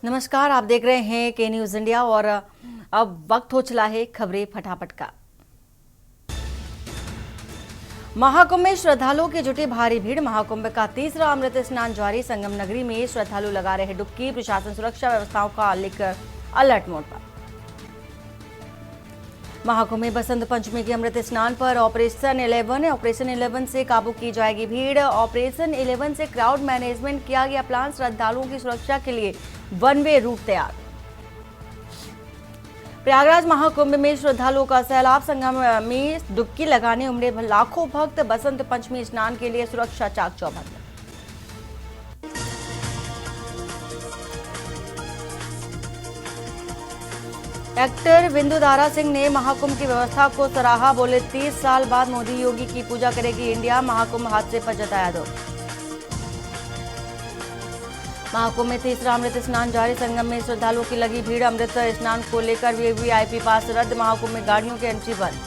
नमस्कार, आप देख रहे हैं के न्यूज इंडिया और अब वक्त हो चला है खबरें फटाफट का। महाकुंभ में श्रद्धालुओं की जुटी भारी भीड़। महाकुंभ का तीसरा अमृत स्नान जारी। संगम नगरी में श्रद्धालु लगा रहे डुबकी। प्रशासन सुरक्षा व्यवस्थाओं का लेकर अलर्ट मोड पर। महाकुंभ में बसंत पंचमी के अमृत स्नान पर ऑपरेशन 11 से काबू की जाएगी भीड़। ऑपरेशन 11 से क्राउड मैनेजमेंट किया गया प्लान। श्रद्धालुओं की सुरक्षा के लिए वन वे रूट तैयार। प्रयागराज महाकुंभ में श्रद्धालुओं का सैलाब। संगम में डुबकी लगाने उमड़े लाखों भक्त। बसंत पंचमी स्नान के लिए सुरक्षा चाक चौबंद। एक्टर विंदु दारा सिंह ने महाकुंभ की व्यवस्था को सराहा। बोले 30 साल बाद मोदी योगी की पूजा करेगी इंडिया। महाकुंभ हादसे पर जताया दुख। महाकुंभ में तीसरा अमृत स्नान जारी। संगम में श्रद्धालुओं की लगी भीड़। अमृत स्नान को लेकर वीवीआईपी पास रद्द। महाकुंभ में गाड़ियों की एंट्री बंद।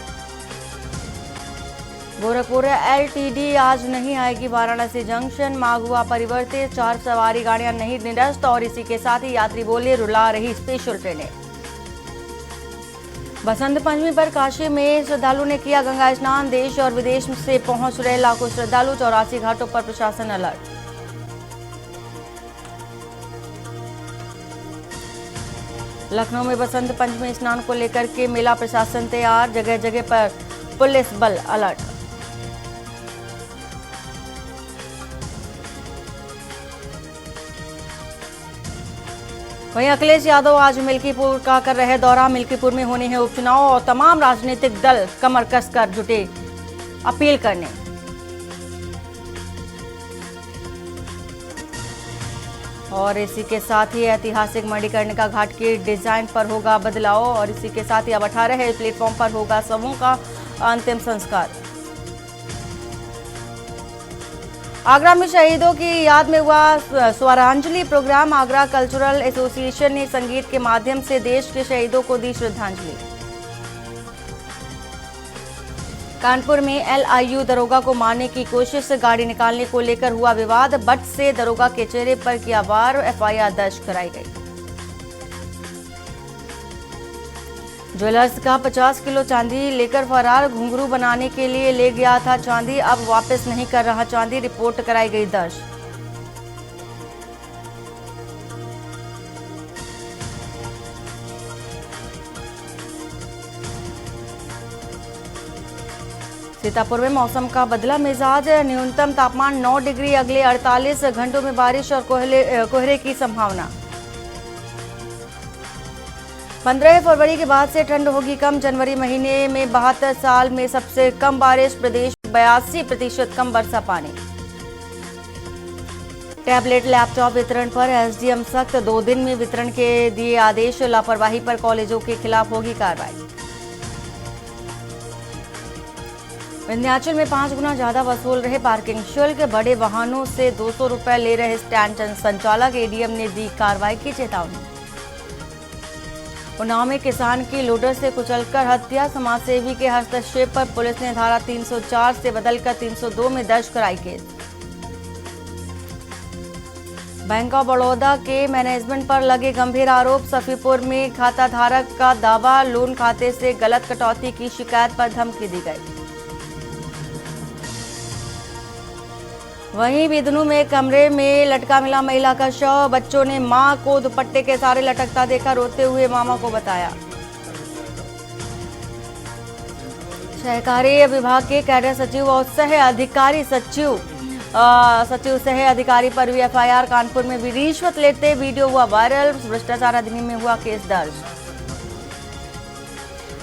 गोरखपुर एलटीडी आज नहीं आएगी वाराणसी जंक्शन। मांग हुआ परिवर्तित। 4 सवारी गाड़ियां नहीं निरस्त और इसी के साथ ही यात्री बोले रुला रही स्पेशल ट्रेनें। बसंत पंचमी पर काशी में श्रद्धालु ने किया गंगा स्नान। देश और विदेश से पहुंच रहे लाखों श्रद्धालु। 84 घाटों पर प्रशासन अलर्ट। लखनऊ में बसंत पंचमी स्नान को लेकर के मेला प्रशासन तैयार। जगह जगह पर पुलिस बल अलर्ट। वहीं अखिलेश यादव आज मिल्कीपुर का कर रहे दौरा। मिल्कीपुर में होने हैं उपचुनाव और तमाम राजनीतिक दल कमर कसकर जुटे अपील करने। और इसी के साथ ही ऐतिहासिक मणिकर्णिका घाट के डिजाइन पर होगा बदलाव। और इसी के साथ ही अब 18 प्लेटफॉर्म पर होगा शवों का अंतिम संस्कार। आगरा में शहीदों की याद में हुआ Swaranjali program. Agra cultural association ने संगीत के माध्यम से देश के शहीदों को दी श्रद्धांजलि। कानपुर में एलआईयू दरोगा को मारने की कोशिश। गाड़ी निकालने को लेकर हुआ विवाद। बट से दरोगा के चेहरे पर किया वार। एफआईआर दर्ज कराई गई। ज्वेलर्स का 50 किलो चांदी लेकर फरार। घुंघरू बनाने के लिए ले गया था चांदी। अब वापस नहीं कर रहा चांदी। रिपोर्ट कराई गई दर्ज। सीतापुर में मौसम का बदला मिजाज। न्यूनतम तापमान 9 डिग्री। अगले 48 घंटों में बारिश और कोहरे की संभावना। 15 फरवरी के बाद से ठंड होगी कम। जनवरी महीने में 72 साल में सबसे कम बारिश। प्रदेश 82% कम वर्षा पानी। टैबलेट लैपटॉप वितरण पर एसडीएम सख्त। 2 दिन में वितरण के दिए आदेश। लापरवाही पर कॉलेजों के खिलाफ होगी कार्रवाई। विंध्याचल में 5 गुना ज्यादा वसूल रहे पार्किंग शुल्क। बड़े वाहनों से 200 रुपए ले रहे स्टैंड संचालक। एडीएम ने दी कार्रवाई की चेतावनी। उन्नाव में किसान की लोडर से कुचलकर हत्या। समाजसेवी के हस्तक्षेप पर पुलिस ने धारा 304 से बदलकर 302 में दर्ज कराई केस। बैंक ऑफ बड़ौदा के मैनेजमेंट पर लगे गंभीर आरोप। सफीपुर में खाता धारक का दावा। लोन खाते से गलत कटौती की शिकायत पर धमकी दी गई। वहीं बिदनू में कमरे में लटका मिला महिला का शव। बच्चों ने मां को दुपट्टे के सहारे लटकता देखा। रोते हुए मामा को बताया। सहकारी विभाग के कैडर सचिव और सह अधिकारी सह अधिकारी पर हुई एफआईआर। कानपुर में भी रिश्वत लेते वीडियो हुआ वायरल। भ्रष्टाचार अधिनियम में हुआ केस दर्ज।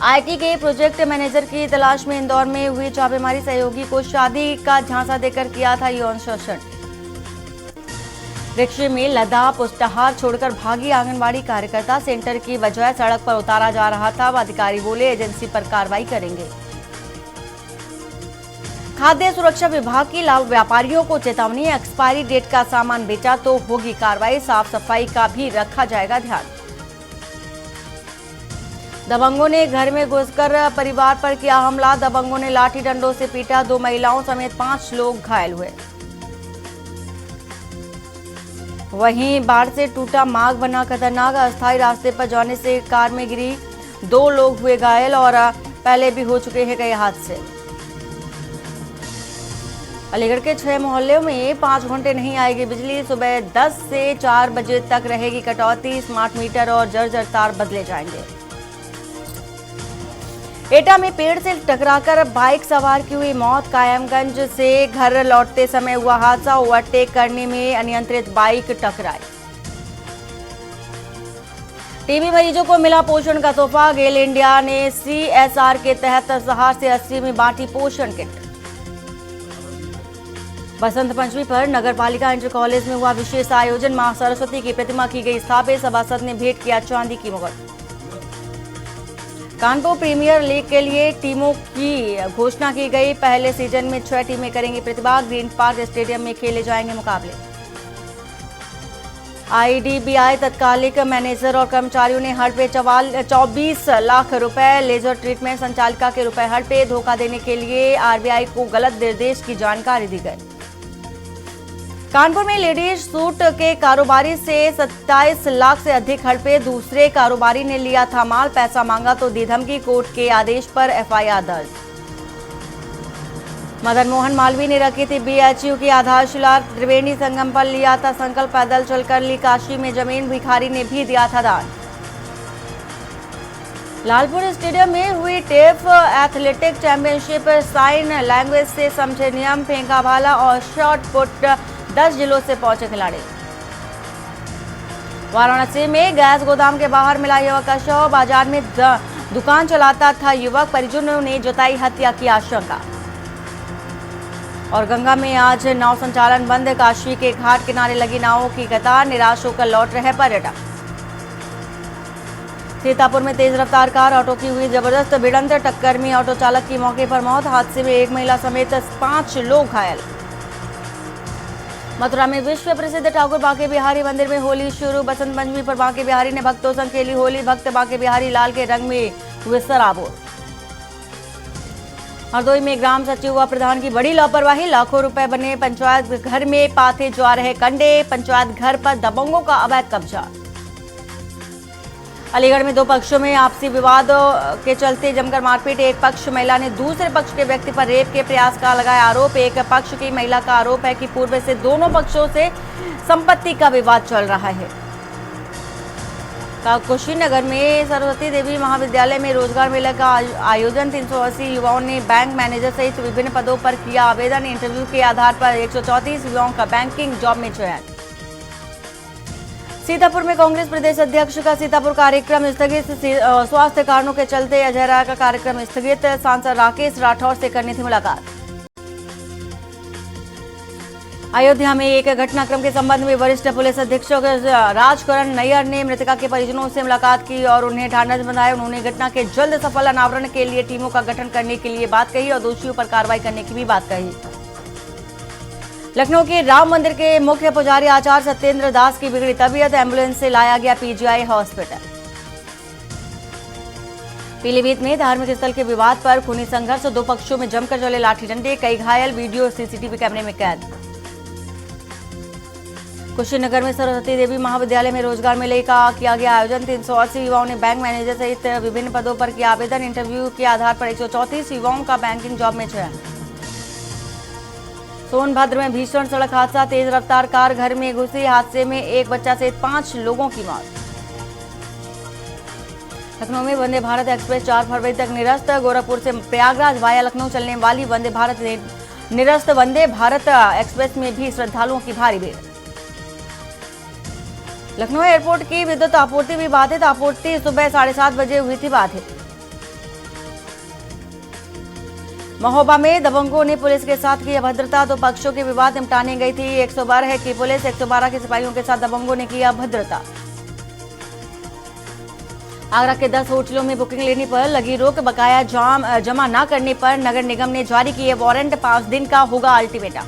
आईटी के प्रोजेक्ट मैनेजर की तलाश में इंदौर में हुई छापेमारी। सहयोगी को शादी का झांसा देकर किया था यौन शोषण। रिक्शे में लदा पुष्टाहार छोड़कर भागी आंगनबाड़ी कार्यकर्ता। सेंटर की बजाय सड़क पर उतारा जा रहा था। अधिकारी बोले एजेंसी पर कार्रवाई करेंगे। खाद्य सुरक्षा विभाग की व्यापारियों को चेतावनी। एक्सपायरी डेट का सामान बेचा तो होगी कार्रवाई। साफ सफाई का भी रखा जाएगा ध्यान। दबंगों ने घर में घुसकर परिवार पर किया हमला। दबंगों ने लाठी डंडों से पीटा। 2 महिलाओं समेत 5 लोग घायल हुए। वहीं बाढ़ से टूटा मार्ग बना खतरनाक, अस्थायी रास्ते पर जाने से कार में गिरी 2 लोग हुए घायल और पहले भी हो चुके हैं कई हादसे। अलीगढ़ के 6 मोहल्लों में 5 घंटे नहीं आएगी बिजली, सुबह 10 से 4 बजे तक रहेगी कटौती, स्मार्ट मीटर और जर्जर तार बदले जाएंगे। एटा में पेड़ से टकराकर बाइक सवार की हुई मौत, कायमगंज से घर लौटते समय हुआ हादसा, ओवरटेक करने में अनियंत्रित बाइक टकराई। टीबी मरीजों को मिला पोषण का तोहफा, गेल इंडिया ने CSR के तहत सहार से 80 में बांटी पोषण किट। बसंत पंचमी पर नगर पालिका इंटर कॉलेज में हुआ विशेष आयोजन, मां सरस्वती की प्रतिमा की गई स्थापित, सभासद ने भेंट किया चांदी की मुहर। कानपुर प्रीमियर लीग के लिए टीमों की घोषणा की गई, पहले सीजन में 6 टीमें करेंगी प्रतिभाग, ग्रीन पार्क स्टेडियम में खेले जाएंगे मुकाबले। IDBI तत्कालिक मैनेजर और कर्मचारियों ने हड़ पे 24 लाख रुपए, लेजर ट्रीटमेंट संचालिका के रुपए हड़ पे, धोखा देने के लिए RBI को गलत निर्देश की जानकारी दी गई। कानपुर में लेडीज सूट के कारोबारी से 27 लाख से अधिक हड़पे, दूसरे कारोबारी ने लिया था माल, पैसा मांगा तो दी धमकी, कोर्ट के आदेश पर FIR दर्ज। मदन मोहन मालवीय ने रखी थी BHU की आधारशिला, त्रिवेणी संगम पर लिया था संकल्प, पैदल चलकर ली काशी में जमीन, भिखारी ने भी दिया था दान। लालपुर स्टेडियम में हुई टेफ एथलेटिक चैंपियनशिप, साइन लैंग्वेज से समझे नियम, फेंका भाला और शॉट पुट, 10 जिलों से पहुंचे खिलाड़ी। वाराणसी में गैस गोदाम के बाहर मिला युवक का शव, बाजार में दुकान चलाता था युवक, परिजनों ने जताई हत्या की आशंका। और गंगा में आज नाव संचालन बंद, काशी के घाट किनारे लगी नावों की कतार, निराश होकर लौट रहे पर्यटक। सीतापुर में तेज रफ्तार कार ऑटो की हुई जबरदस्त भिड़ंत, टक्कर में ऑटो चालक की मौके पर मौत, हादसे में एक महिला समेत 5 लोग घायल। मथुरा में विश्व प्रसिद्ध ठाकुर बांके बिहारी मंदिर में होली शुरू, बसंत पंचमी पर बांके बिहारी ने भक्तों संग खेली होली, भक्त बांके बिहारी लाल के रंग में हुए सराबोर। हरदोई में ग्राम सचिव व प्रधान की बड़ी लापरवाही, लाखों रुपए बने पंचायत घर में पाथे जा रहे कंडे, पंचायत घर पर दबंगों का अवैध कब्जा। अलीगढ़ में 2 पक्षों में आपसी विवाद के चलते जमकर मारपीट, एक पक्ष महिला ने दूसरे पक्ष के व्यक्ति पर रेप के प्रयास का लगाया आरोप, एक पक्ष की महिला का आरोप है कि पूर्व से दोनों पक्षों से संपत्ति का विवाद चल रहा है। कुशीनगर में सरस्वती देवी महाविद्यालय में रोजगार मेला का आयोजन, 380 युवाओं ने बैंक मैनेजर सहित विभिन्न पदों पर किया आवेदन, इंटरव्यू के आधार पर 134 युवाओं का बैंकिंग जॉब में चयन। सीतापुर में कांग्रेस प्रदेश अध्यक्ष का सीतापुर कार्यक्रम स्थगित, स्वास्थ्य कारणों के चलते अजय राय का कार्यक्रम स्थगित, सांसद राकेश राठौर से करनी थी मुलाकात। अयोध्या में एक घटनाक्रम के संबंध में वरिष्ठ पुलिस अधीक्षक राजकरण नैयर ने मृतका के परिजनों से मुलाकात की और उन्हें ढांढस बंधाया। उन्होंने घटना के जल्द सफल अनावरण के लिए टीमों का गठन करने के लिए बात कही और दोषियों पर कार्रवाई करने की भी बात कही। लखनऊ के राम मंदिर के मुख्य पुजारी आचार्य सत्येंद्र दास की बिगड़ी तबीयत, एम्बुलेंस से लाया गया PGI हॉस्पिटल। पीलीभीत में धार्मिक स्थल के विवाद पर खूनी संघर्ष, 2 पक्षों में जमकर चले लाठी डंडे, कई घायल, वीडियो CCTV कैमरे में कैद। कुशीनगर में सरस्वती देवी महाविद्यालय में रोजगार मेले का किया गया आयोजन, 380 युवाओं ने बैंक मैनेजर सहित विभिन्न पदों पर किया आवेदन, इंटरव्यू के आधार पर 134 युवाओं का बैंकिंग जॉब में चयन। सोनभद्र में भीषण सड़क हादसा, तेज रफ्तार कार घर में घुसी, हादसे में एक बच्चा सहित 5 लोगों की मौत। लखनऊ में वंदे भारत एक्सप्रेस 4 फरवरी तक निरस्त, गोरखपुर से प्रयागराज वाया लखनऊ चलने वाली वंदे भारत निरस्त, वंदे भारत एक्सप्रेस में भी श्रद्धालुओं की भारी भीड़। लखनऊ एयरपोर्ट की विद्युत आपूर्ति भी बाधित, आपूर्ति सुबह 7:30 बजे हुई थी बाधित। महोबा में दबंगों ने पुलिस के साथ की अभद्रता, 2 पक्षों के विवाद निपटाने गई थी 112 की पुलिस, 112 के सिपाहियों के साथ दबंगों ने किया अभद्रता। आगरा के 10 होटलों में बुकिंग लेने पर लगी रोक, बकाया जमा न करने पर नगर निगम ने जारी किए वारंट, 5 दिन का होगा अल्टीमेटम।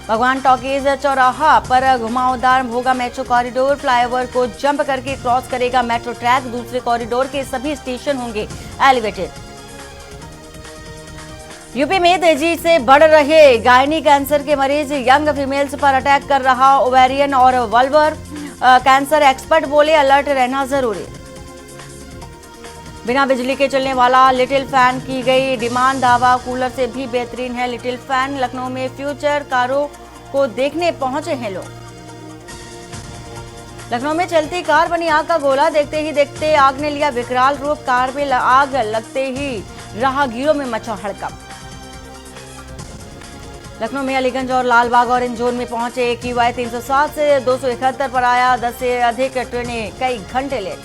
भगवान टॉकीज चौराहा पर घुमावदार होगा मेट्रो कॉरिडोर, फ्लाईओवर को जंप करके क्रॉस करेगा मेट्रो ट्रैक, दूसरे कॉरिडोर के सभी स्टेशन होंगे एलिवेटेड। यूपी में तेजी से बढ़ रहे गायनी कैंसर के मरीज, यंग फीमेल्स पर अटैक कर रहा ओवेरियन और वल्वर कैंसर। एक्सपर्ट बोले अलर्ट रहना जरूरी। बिना बिजली के चलने वाला लिटिल फैन की गई डिमांड, दावा कूलर से भी बेहतरीन है लिटिल फैन। लखनऊ में फ्यूचर कारों को देखने पहुंचे हैं लोग। लखनऊ में चलती कार बनी आग का गोला, देखते ही देखते आग ने लिया विकराल रूप। कार में आग लगते ही राहगीरों में मचा हड़कंप। लखनऊ में अलीगंज और लालबाग ऑरेंज जोन में पहुंचे QI 307 से 271 पर आया। 10 से अधिक ट्रेनें कई घंटे लेट।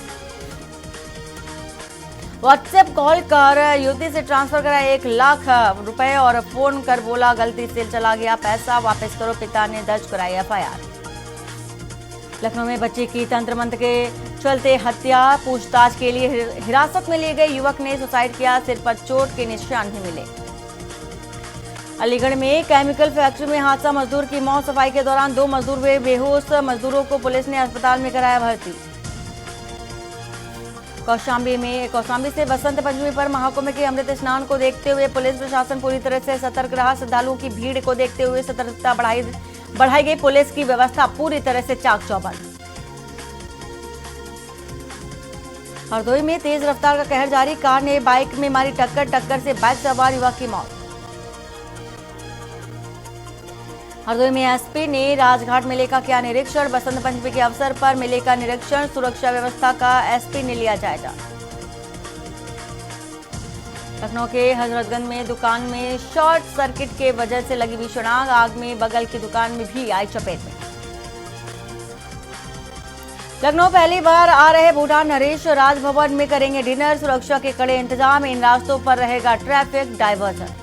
व्हाट्सएप कॉल कर युवती से ट्रांसफर करा 1 लाख रुपए और फोन कर बोला गलती से चला गया पैसा, वापस करो। पिता ने दर्ज कराई FIR। लखनऊ में बच्चे की तंत्र मंत्र के चलते हत्या, पूछताछ के लिए हिरासत में लिए गए युवक ने सुसाइड किया, सिर पर चोट के निशान भी मिले। अलीगढ़ में केमिकल फैक्ट्री में हादसा, मजदूर की मौत। सफाई के दौरान 2 मजदूर हुए बेहोश, मजदूरों को पुलिस ने अस्पताल में कराया भर्ती। कौशाम्बी से बसंत पंचमी पर महाकुंभ के अमृत स्नान को देखते हुए पुलिस प्रशासन पूरी तरह से सतर्क रहा। श्रद्धालुओं की भीड़ को देखते हुए सतर्कता बढ़ाई गई। पुलिस की व्यवस्था पूरी तरह से चाक चौबंद। हरदोई में तेज रफ्तार का कहर जारी, कार ने बाइक में मारी टक्कर से बाइक सवार युवक की मौत। हरदोई में एसपी ने राजघाट मेले का किया निरीक्षण, बसंत पंचमी के अवसर पर मेले का निरीक्षण, सुरक्षा व्यवस्था का एसपी ने लिया जायजा। लखनऊ के हजरतगंज में दुकान में शॉर्ट सर्किट के वजह से लगी भीषण आग, आग में बगल की दुकान में भी आई चपेट में। लखनऊ पहली बार आ रहे भूटान नरेश, राजभवन में करेंगे डिनर, सुरक्षा के कड़े इंतजाम, इन रास्तों पर रहेगा ट्रैफिक डायवर्जन।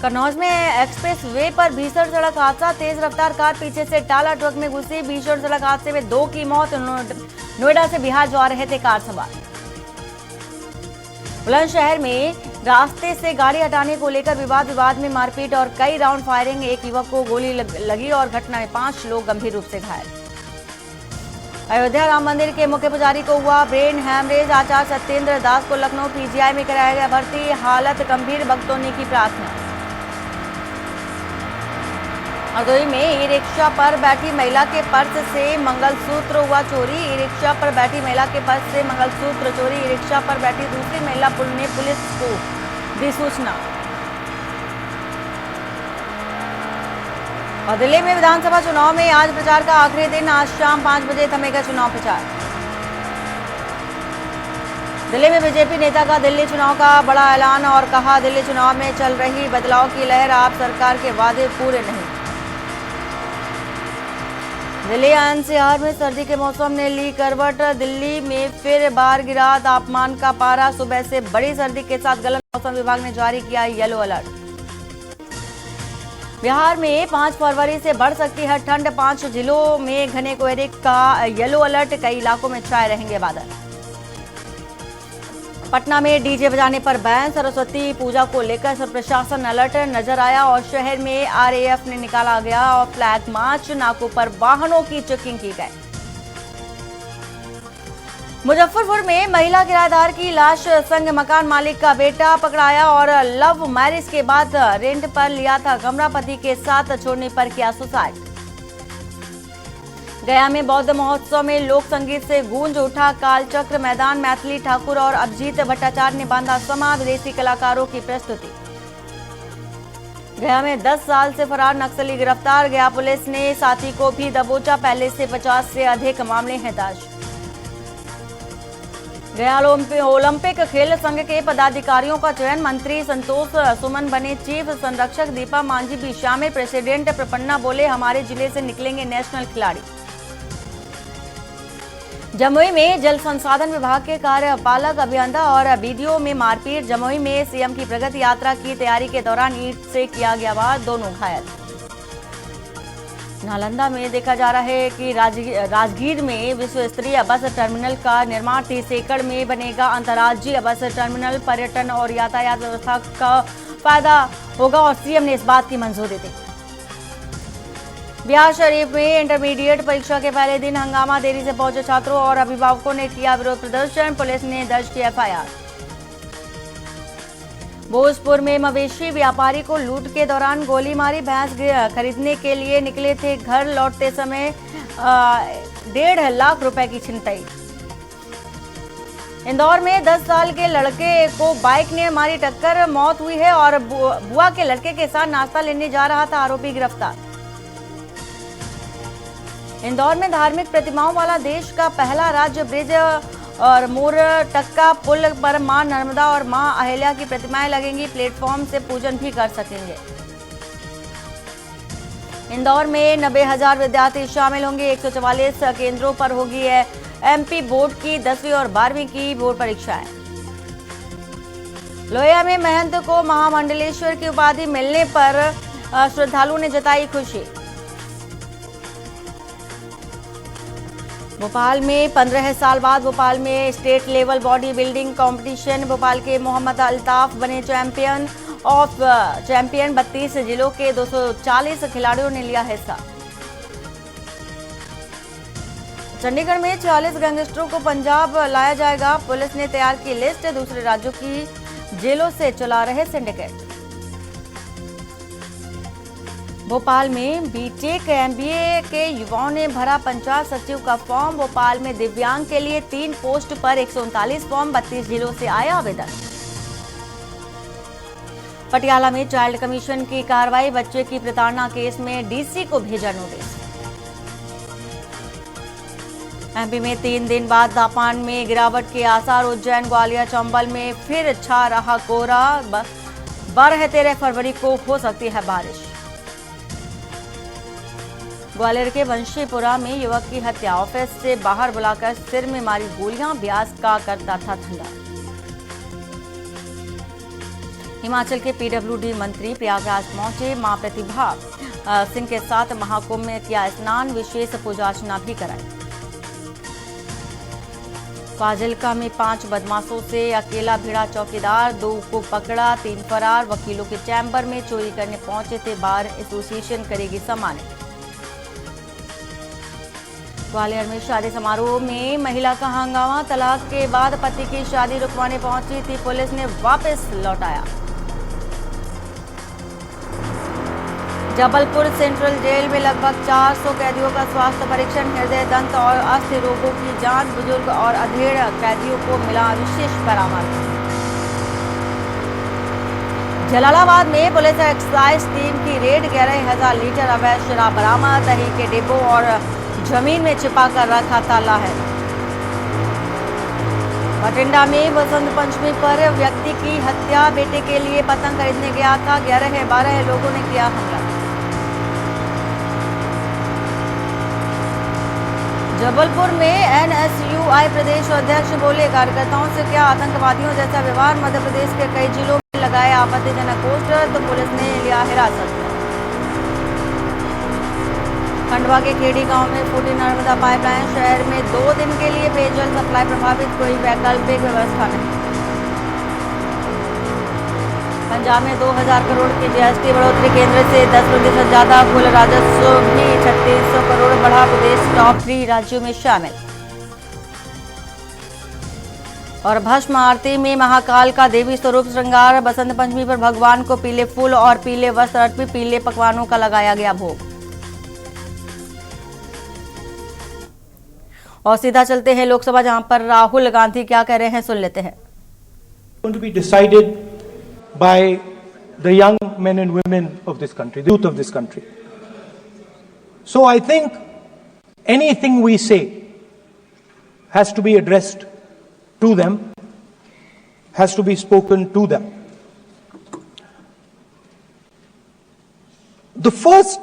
कन्नौज में एक्सप्रेस वे पर भीषण सड़क हादसा, तेज रफ्तार कार पीछे से टाला ट्रक में घुसी, भीषण सड़क हादसे में 2 की मौत। नोएडा से बिहार जा रहे थे कार सवार। बुलंदशहर में रास्ते से गाड़ी हटाने को लेकर विवाद में मारपीट और कई राउंड फायरिंग, एक युवक को गोली लगी और घटना में 5 लोग गंभीर रूप से घायल। अयोध्या राम मंदिर के मुख्य पुजारी को हुआ ब्रेन हैमरेज, आचार्य सत्येंद्र दास को लखनऊ PGI में कराया गया भर्ती, हालत गंभीर, भक्तों ने की प्रार्थना। हरदोई में ई रिक्शा पर बैठी महिला के पर्स से मंगलसूत्र हुआ चोरी, ई रिक्शा पर बैठी महिला के पर्स से मंगलसूत्र चोरी, ई रिक्शा पर बैठी दूसरी महिला ने पुलिस को दी सूचना। और दिल्ली में विधानसभा चुनाव में आज प्रचार का आखिरी दिन, आज शाम 5 बजे थमेगा चुनाव प्रचार। दिल्ली में बीजेपी नेता का दिल्ली चुनाव का बड़ा ऐलान और कहा दिल्ली चुनाव में चल रही बदलाव की लहर, आप सरकार के वादे पूरे नहीं। दिल्ली NCR में सर्दी के मौसम ने ली करवट, दिल्ली में फिर बार गिरा तापमान का पारा, सुबह से बड़ी सर्दी के साथ गलन, मौसम विभाग ने जारी किया येलो अलर्ट। बिहार में 5 फरवरी से बढ़ सकती है ठंड, 5 जिलों में घने कोहरे का येलो अलर्ट, कई इलाकों में छाए रहेंगे बादल। पटना में डीजे बजाने पर बैन, सरस्वती पूजा को लेकर सब प्रशासन अलर्ट नजर आया और शहर में RAF ने निकाला गया और फ्लैग मार्च, नाकों पर वाहनों की चेकिंग की गई। मुजफ्फरपुर में महिला किराएदार की लाश संग मकान मालिक का बेटा पकड़ाया और लव मैरिज के बाद रेंट पर लिया था कमरा, पति के साथ छोड़ने पर किया सुसाइड। गया में बौद्ध महोत्सव में लोक संगीत से गूंज उठा कालचक्र मैदान, मैथिली ठाकुर और अभिजीत भट्टाचार्य ने बांधा समा, विदेशी कलाकारों की प्रस्तुति। गया में 10 साल से फरार नक्सली गिरफ्तार, गया पुलिस ने साथी को भी दबोचा, पहले से 50 से अधिक मामले हैं दर्ज। गया ओलंपिक खेल संघ के पदाधिकारियों का चयन, मंत्री संतोष सुमन बने चीफ संरक्षक, दीपा मांझी भी शामिल, प्रेसिडेंट प्रपन्ना बोले हमारे जिले से निकलेंगे नेशनल खिलाड़ी। जमुई में जल संसाधन विभाग के कार्यपालक अभियंता और BDO में मारपीट, जमुई में CM की प्रगति यात्रा की तैयारी के दौरान ईंट से किया गया वार, दोनों घायल। नालंदा में देखा जा रहा है कि राजगीर में विश्व स्तरीय बस टर्मिनल का निर्माण, 30 एकड़ में बनेगा अंतर्राज्यीय बस टर्मिनल, पर्यटन और यातायात व्यवस्था का फायदा होगा और CM ने इस बात की मंजूरी दी। बिहार शरीफ में इंटरमीडिएट परीक्षा के पहले दिन हंगामा, देरी से पहुंचे छात्रों और अभिभावकों ने किया विरोध प्रदर्शन, पुलिस ने दर्ज किया FIR। भोजपुर में मवेशी व्यापारी को लूट के दौरान गोली मारी, भैंस खरीदने के लिए निकले थे, घर लौटते समय 1.5 लाख रुपए की छिनतई। इंदौर में 10 साल के लड़के को बाइक ने मारी टक्कर, मौत हुई है और बुआ के लड़के के साथ नाश्ता लेने जा रहा था आरोपी गिरफ्तार। इंदौर में धार्मिक प्रतिमाओं वाला देश का पहला राज्य ब्रिज और मोरटक्का पुल पर मां नर्मदा और मां अहिल्या की प्रतिमाएं लगेंगी, प्लेटफॉर्म से पूजन भी कर सकेंगे। इंदौर में 90,000 विद्यार्थी शामिल होंगे, 144 केंद्रों पर होगी एमपी बोर्ड की 10वीं और 12वीं की बोर्ड परीक्षाएं। लोहिया में महंत को महामंडलेश्वर की उपाधि मिलने पर श्रद्धालुओं ने जताई खुशी। भोपाल में 15 साल बाद भोपाल में state level body building competition, Bhopal के मोहम्मद अल्ताफ बने चैंपियन। 32 जिलों के 240 खिलाड़ियों ने लिया हिस्सा। चंडीगढ़ में 40 गैंगस्टरों को पंजाब लाया जाएगा, पुलिस ने तैयार की लिस्ट, दूसरे राज्यों की जेलों से चला रहे सिंडिकेट। भोपाल में बीटेक एमबीए के युवाओं ने भरा पंचायत सचिव का फॉर्म, भोपाल में दिव्यांग के लिए 3 पोस्ट पर 139 फॉर्म, 32 जिलों से आया आवेदन। पटियाला में चाइल्ड कमीशन की कार्रवाई, बच्चे की प्रताड़ना केस में डीसी को भेजा नोटिस। एमपी में 3 दिन बाद तापमान में गिरावट के आसार, उज्जैन ग्वालियर चंबल में फिर छा रहा कोहरा, 12-13 फरवरी को हो सकती है बारिश। ग्वालियर के वंशीपुरा में युवक की हत्या, ऑफिस से बाहर बुलाकर सिर में मारी गोलियां, ब्याज का करता था धंधा। हिमाचल के पीडब्ल्यूडी मंत्री प्रयागराज पहुंचे, मां प्रतिभा सिंह के साथ महाकुंभ में किया स्नान, विशेष पूजा अर्चना भी कराई। फाजिल्का में 5 बदमाशों से अकेला भिड़ा चौकीदार, 2 को पकड़ा, 3 फरार, वकीलों के चैम्बर में चोरी करने पहुंचे थे, बार एसोसिएशन करेगी सम्मानित। ग्वालियर में शादी समारोह में महिला का हंगामा, तलाक के बाद पति की शादी रुकवाने पहुंची थी, पुलिस ने वापस लौटाया। जबलपुर सेंट्रल जेल में लगभग 400 कैदियों का स्वास्थ्य परीक्षण, हृदय, दंत और अस्थि रोगों की जांच, बुजुर्ग और अधेड़ कैदियों को मिला विशेष परामर्श। जलालाबाद में पुलिस एक्साइज टीम की रेड, 11,000 लीटर अवैध शराब बरामद, दही के डिब्बों और जमीन में छिपा कर रखा ताला है। बठिंडा में बसंत पंचमी पर व्यक्ति की हत्या, बेटे के लिए पतंग खरीदने गया था, 11-12 लोगों ने किया हमला। जबलपुर में एनएसयूआई प्रदेश अध्यक्ष बोले, कार्यकर्ताओं से क्या आतंकवादियों जैसा व्यवहार, मध्य प्रदेश के कई जिलों में लगाए आपत्तिजनक पोस्टर, तो पुलिस ने लिया हिरासत में। खंडवा के खेड़ी गांव में फूटी नर्मदा पाइपलाइन, शहर में 2 दिन के लिए पेयजल सप्लाई प्रभावित, कोई वैकल्पिक व्यवस्था नहीं। पंजाब में 2000 करोड़ की जीएसटी बढ़ोतरी, केंद्र से 10% ज्यादा, कुल राजस्व भी 3600 करोड़ बढ़ा, प्रदेश टॉप 3 राज्यों में शामिल। और भस्म आरती में महाकाल का देवी स्वरूप श्रृंगार, बसंत पंचमी पर भगवान को पीले फूल और पीले वस्त्र अर्पित, पीले पकवानों का लगाया गया भोग। और सीधा चलते हैं लोकसभा, जहां पर राहुल गांधी क्या कह रहे हैं, सुन लेते हैं। Going to be decided by the young men and women of this country, the youth of this country. So I think anything we say has to be addressed to them, has to be spoken to them. The first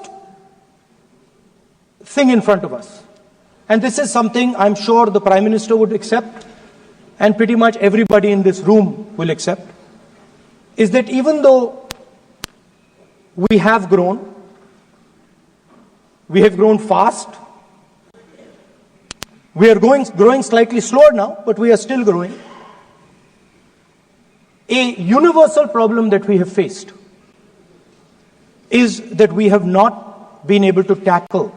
thing in front of us, and this is something I'm sure the Prime Minister would accept and pretty much everybody in this room will accept, is that even though we have grown fast, we are growing slightly slower now, but we are still growing. A universal problem that we have faced is that we have not been able to tackle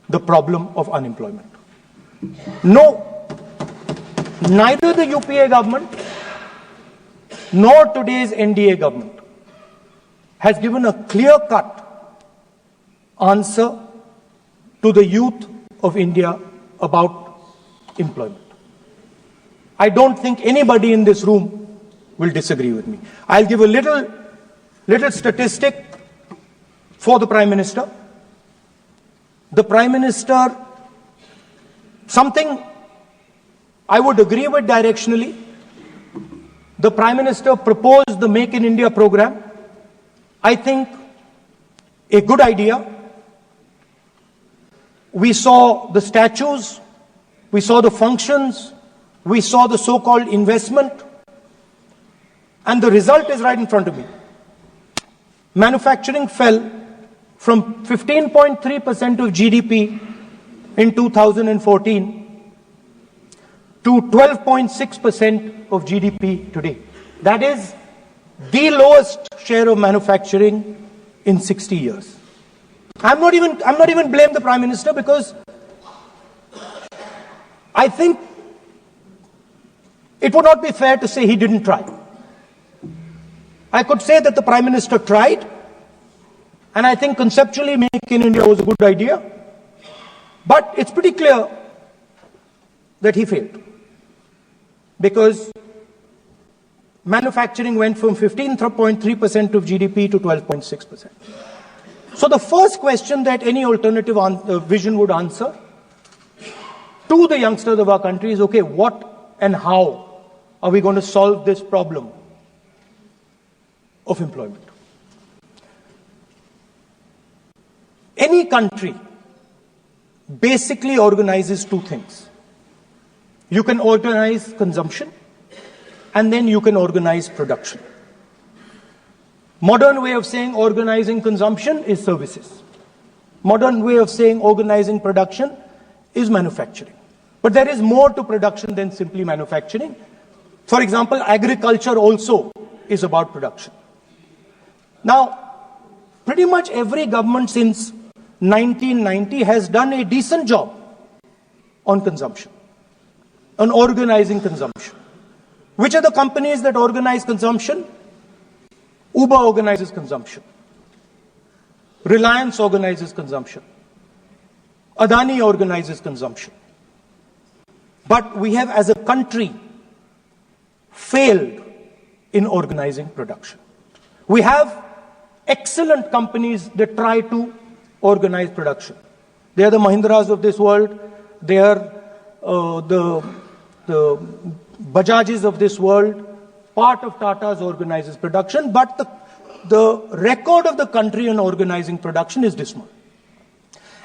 the problem of unemployment. No, neither the UPA government nor today's NDA government has given a clear-cut answer to the youth of India about employment. I don't think anybody in this room will disagree with me. I'll give a little statistic for the Prime Minister. The Prime Minister, something I would agree with directionally. The Prime Minister proposed the Make in India program. I think a good idea. We saw the statues, we saw the functions, we saw the so-called investment, and the result is right in front of me. Manufacturing fell from 15.3% of GDP in 2014 to 12.6% of GDP today. That is the lowest share of manufacturing in 60 years. I'm not even blame the Prime Minister, because I think it would not be fair to say he didn't try. I could say that the Prime Minister tried, and I think conceptually Make in India was a good idea, but it's pretty clear that he failed, because manufacturing went from 15.3% of GDP to 12.6%. So the first question that any alternative vision would answer to the youngsters of our country is, okay, what and how are we going to solve this problem of employment? Any country basically organizes two things. You can organize consumption, and then you can organize production. Modern way of saying organizing consumption is services. Modern way of saying organizing production is manufacturing. But there is more to production than simply manufacturing. For example, agriculture also is about production. Now, pretty much every government since 1990 has done a decent job on consumption, on organizing consumption. Which are the companies that organize consumption? Uber organizes consumption. Reliance organizes consumption. Adani organizes consumption. But we have, as a country, failed in organizing production. We have excellent companies that try to organize production. They are the Mahindras of this world. They are the Bajajes of this world. Part of Tata's organizes production, but the record of the country in organizing production is dismal.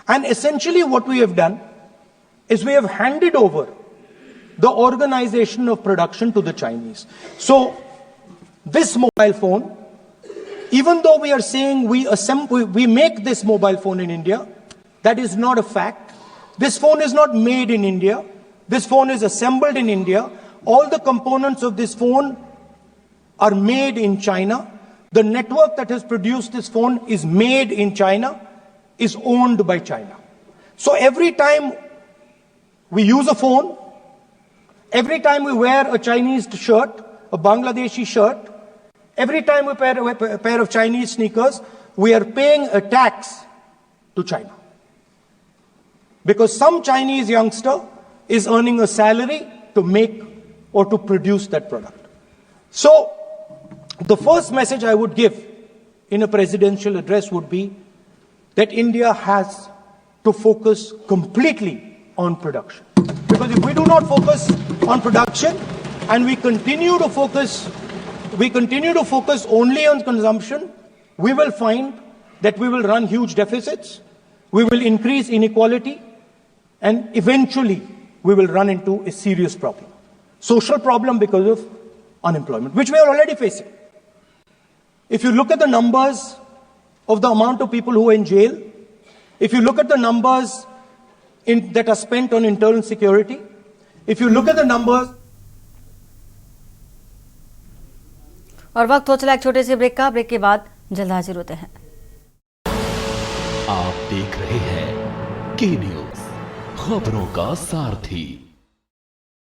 And essentially what we have done is we have handed over the organization of production to the Chinese. So this mobile phone, even though we are saying we make this mobile phone in India, that is not a fact. This phone is not made in India. This phone is assembled in India. All the components of this phone are made in China. The network that has produced this phone is made in China, is owned by China. So every time we use a phone, every time we wear a Chinese shirt, a Bangladeshi shirt, every time we wear a pair of Chinese sneakers, we are paying a tax to China. Because some Chinese youngster is earning a salary to make or to produce that product. So the first message I would give in a presidential address would be that India has to focus completely on production. Because if we do not focus on production and we continue to focus only on consumption, we will find that we will run huge deficits, we will increase inequality, and eventually we will run into a serious problem. Social problem because of unemployment, which we are already facing. If you look at the numbers of the amount of people who are in jail, if you look at the numbers that are spent on internal security, if you look at the numbers. और वक्त हो चला एक छोटे से break का। Break के बाद जल्द हाजिर होते हैं। आप देख रहे हैं के न्यूज़, खबरों का सारथी।